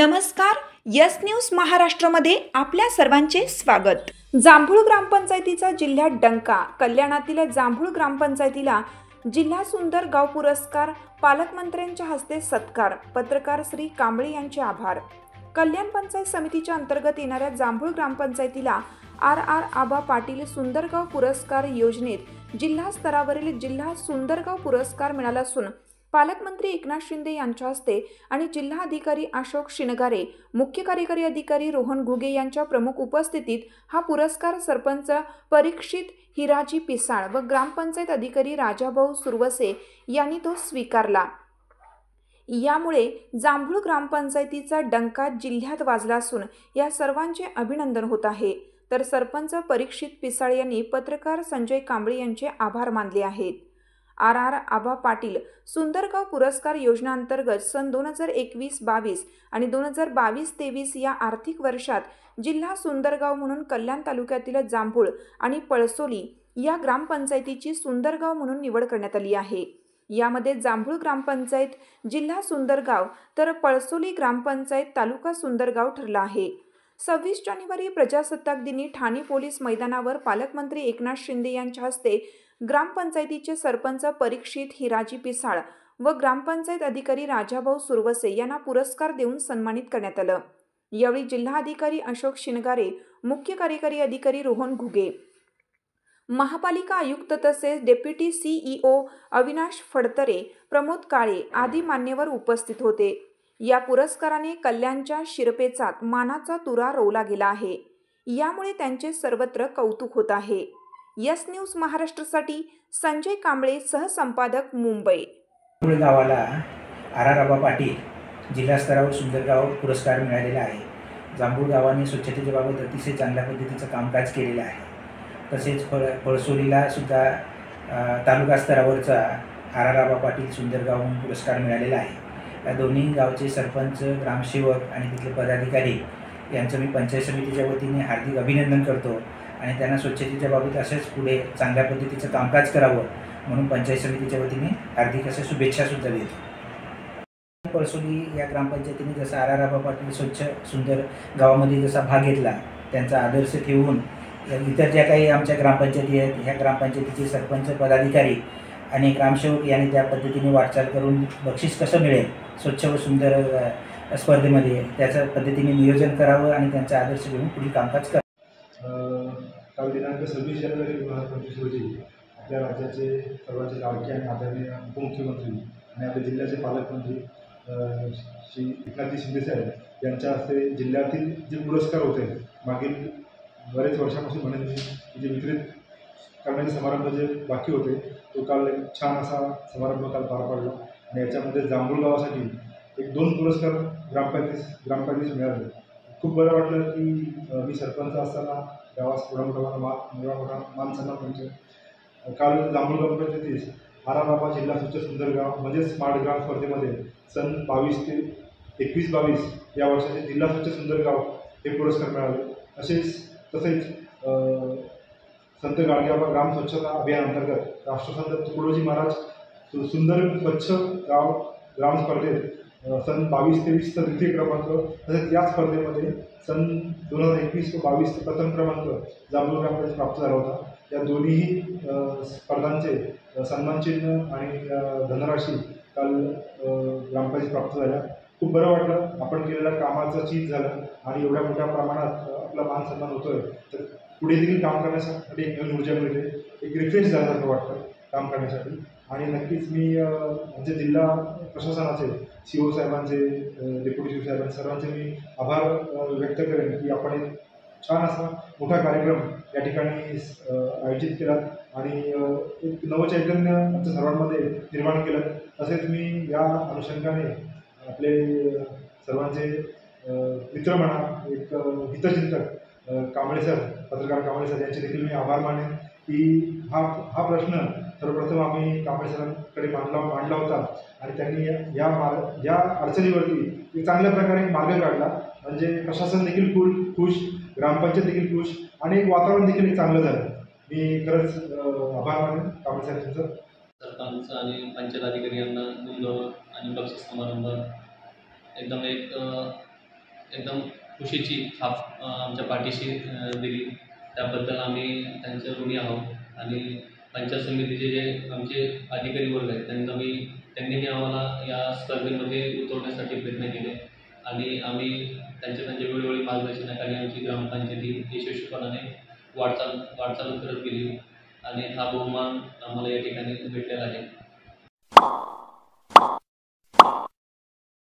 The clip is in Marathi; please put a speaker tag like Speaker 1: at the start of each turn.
Speaker 1: नमस्कार, यस न्यूज महाराष्ट्रामध्ये आपल्या सर्वांचे स्वागत। जांभूळ ग्रामपंचायतीचा जिल्ह्यात डंका। कल्याणातील जांभूळ ग्रामपंचायतीला जिल्हा सुंदर गाव पुरस्कार, पालकमंत्र्यांच्या हस्ते सत्कार, पत्रकार श्री कांबळे यांचे आभार। कल्याण पंचायत समितीच्या अंतर्गत येणाऱ्या जांभूळ ग्रामपंचायतीला आर आबा पाटील सुंदरगाव पुरस्कार योजनेत जिल्हा स्तरावरील जिल्हा सुंदरगाव पुरस्कार मिळाला असून पालकमंत्री एकनाथ शिंदे यांच्या हस्ते आणि जिल्हा अधिकारी अशोक शिनगारे, मुख्य कार्यकारी अधिकारी रोहन घुगे यांच्या प्रमुख उपस्थितीत हा पुरस्कार सरपंच परीक्षित हिराजी पिसाळ व ग्रामपंचायत अधिकारी राजाभाऊ सुरवसे यांनी तो स्वीकारला। यामुळे जांभूळ ग्रामपंचायतीचा डंका जिल्ह्यात वाजला असून या सर्वांचे अभिनंदन होत आहे। तर सरपंच परीक्षित पिसाळ यांनी पत्रकार संजय कांबळे यांचे आभार मानले आहेत। आर आबा पाटील सुंदरगाव पुरस्कार योजना अंतर्गत सन 2021-22 आणि 2022-23 या आर्थिक वर्षात जिल्हा सुंदरगाव म्हणून कल्याण तालुक्यातील जांभूळ आणि पळसोली या ग्रामपंचायतीची सुंदरगाव म्हणून निवड करण्यात आली आहे। यामध्ये जांभूळ ग्रामपंचायत जिल्हा सुंदरगाव तर पळसोली ग्रामपंचायत तालुका सुंदरगाव ठरला आहे। 26 जानेवारी प्रजासत्ताक दिनी ठाणे पोलीस मैदानावर पालकमंत्री एकनाथ शिंदे यांच्या हस्ते ग्रामपंचायतीचे सरपंच परीक्षित हिराजी पिसाळ व ग्रामपंचायत अधिकारी राजाभाऊ सुरवसे यांना पुरस्कार देऊन सन्मानित करण्यात आलं। यावेळी जिल्हा अधिकारी अशोक शिनगारे, मुख्य कार्यकारी अधिकारी रोहन घुगे, महापालिका आयुक्त तसेच डेप्युटी CEO अविनाश फडतरे, प्रमोद काळे आदी मान्यवर उपस्थित होते। या पुरस्काराने कल्याणच्या शिरपेचात मानाचा तुरा रोवला गेला आहे। यामुळे त्यांचे सर्वत्र कौतुक होत आहे। यस न्यूज महाराष्ट्रासाठी संजय कांबळे, सहसंपादक, मुंबई।
Speaker 2: गावाला आर आबा पाटील जिल्हा स्तरावर सुंदरगाव पुरस्कार मिळालेला आहे। जांभूळ गावाने स्वच्छतेच्या बाबत अतिशय चांगल्या पद्धतीचं कामकाज केलेलं आहे। तसेच पळसोलीला सुद्धा तालुका स्तरावरचा आर आबा पाटील सुंदरगाव पुरस्कार मिळालेला आहे। या दोन्ही गावचे सरपंच, ग्रामसेवक आणि तिथले पदाधिकारी यांचं मी पंचायत समितीच्या वतीने हार्दिक अभिनंदन करतो आणि त्यांना स्वच्छतेच्या बाबतीत असेच पुढे चांगल्या पद्धतीचं कामकाज करावं म्हणून पंचायत समितीच्या वतीने हार्दिक अशा शुभेच्छासुद्धा देतो। पळसोली या ग्रामपंचायतीने जसा आर आबा पाटील स्वच्छ सुंदर गावामध्ये जसा भाग घेतला, त्यांचा आदर्श ठेवून इतर ज्या काही आमच्या ग्रामपंचायती आहेत, ह्या ग्रामपंचायतीचे सरपंच, पदाधिकारी आणि ग्रामसेवक यांनी त्या पद्धतीने वाटचाल करून बक्षीस कसं मिळेल स्वच्छ व सुंदर स्पर्धेमध्ये त्याच्या पद्धतीने नियोजन करावं आणि त्यांचा आदर्श घेऊन पुढील कामकाज करावं।
Speaker 3: काल दिनांक 26 जानेवारी 2025 रोजी आपल्या राज्याचे सर्वांचे लाडके आणि आदरणीय उपमुख्यमंत्री आणि आपल्या जिल्ह्याचे पालकमंत्री श्री एकनाथ शिंदे साहेब यांच्या हस्ते जिल्ह्यातील जे पुरस्कार होते, मागील बरेच वर्षापासून म्हणेन मी जे वितरित करण्याचे समारंभ जे बाकी होते, तो काल छान असा समारंभ काल पार पडला आणि याच्यामध्ये जांभूळ गावासाठी 1-2 पुरस्कार ग्रामपंचायतीस मिळाले। खूप बरं वाटलं की मी सरपंच असताना गावास एवढा मोठा मान सन्मान मिळतो। काल जांभूळ ग्रामपंचायतीस आर आबा जिल्हा स्वच्छ सुंदर गाव म्हणजे स्मार्ट ग्राम स्पर्धेमध्ये सन 22 ते 21-22 या वर्षाचे जिल्हा स्वच्छ सुंदर गाव हे पुरस्कार मिळाले। तसेच संत गाडगेबाबा ग्राम स्वच्छता अभियान अंतर्गत राष्ट्रसंत तुकडोजी महाराज सुंदर स्वच्छ गाव ग्राम स्पर्धेत सन 22-23चा द्वितीय क्रमांक, तसेच या स्पर्धेमध्ये सन 2021 व 22 प्रथम क्रमांक जांभूळ ग्रामपंचायत प्राप्त झाला होता। या दोन्हीही स्पर्धांचे सन्मानचिन्ह आणि धनराशी काल ग्रामपंचायत प्राप्त झाल्या। खूप बरं वाटलं, आपण केलेल्या कामाचं चीज झालं आणि एवढ्या मोठ्या प्रमाणात आपला मान सन्मान होतोय, तर पुढे देखील काम करण्यासाठी एक नवीन ऊर्जा मिळते, एक रिफ्रेश झाल्यासारखं वाटतं काम करण्यासाठी। आणि नक्कीच मी आमचे जिल्हा प्रशासनाचे CO साहेबांचे, डेप्युटी CO साहेबांचे सर्वांचे मी आभार व्यक्त करेन की आपण एक छान असा मोठा कार्यक्रम या ठिकाणी आयोजित केला आणि एक नवचैतन्य आमच्या सर्वांमध्ये निर्माण केलं। तसेच मी या अनुषंगाने आपले सर्वांचे मित्र म्हणा, एक हितचिंतक कांबळे सर, पत्रकार कांबळे सर यांचे देखील मी आभार मानेन की हा प्रश्न सर्वप्रथम आम्ही कांबळे सरांकडे मांडला होता आणि त्यांनी या अडचणीवरती एक चांगल्या प्रकारे मार्ग काढला। म्हणजे प्रशासन देखील खुश, ग्रामपंचायत देखील खुश आणि एक वातावरण देखील एक चांगलं झालं। मी खरंच आभार मानेन कांबळे सरांचं।
Speaker 4: सरपंच आणि पंचायत अधिकारी यांना गुणगौरव आणि बक्षीस समारंभ एकदम एक एकदम खुशीची थाप आमच्या पाठीशी दिली. त्याबद्दल आम्ही त्यांचे ऋणी आहोत. आणि पंचायत समितीचे जे आमचे अधिकारी वर्ग आहेत त्यांनीही आम्हाला या स्पर्धेमध्ये उतरवण्यासाठी प्रयत्न केले आणि आम्ही त्यांच्या वेळोवेळी मार्गदर्शनाखाली आमची ग्रामपंचायती यशस्वीपणाने वाटचाल करत गेली आणि हा बहुमान आम्हाला या ठिकाणी भेटलेला आहे.